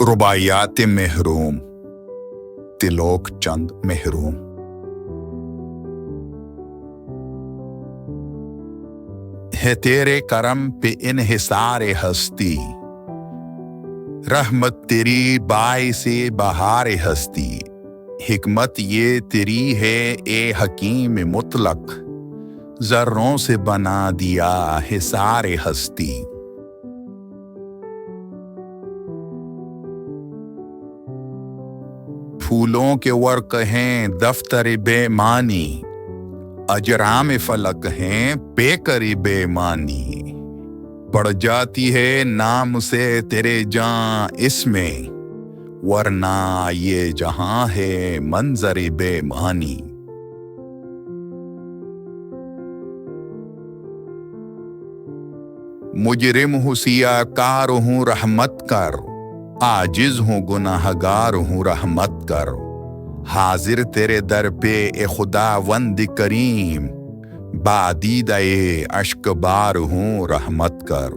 رباعیات محروم تلوک چند محروم۔ ہے تیرے کرم پہ انحصار ہستی، رحمت تیری باعث بہار ہستی، حکمت یہ تیری ہے اے حکیم مطلق، ذروں سے بنا دیا حصار ہستی۔ پھولوں کے ورق ہیں دفتر بے معنی، اجرام فلک ہیں پیکر بے معنی، بڑھ جاتی ہے نام سے تیرے جاں اس میں، ورنہ یہ جہاں ہے منظر بے معنی۔ مجرم ہوں سیاہ کار ہوں رحمت کر، عاجز ہوں گناہ گار ہوں رحمت کر، حاضر تیرے در پہ اے خداوند کریم، بادیدہ اشک بار ہوں رحمت کر۔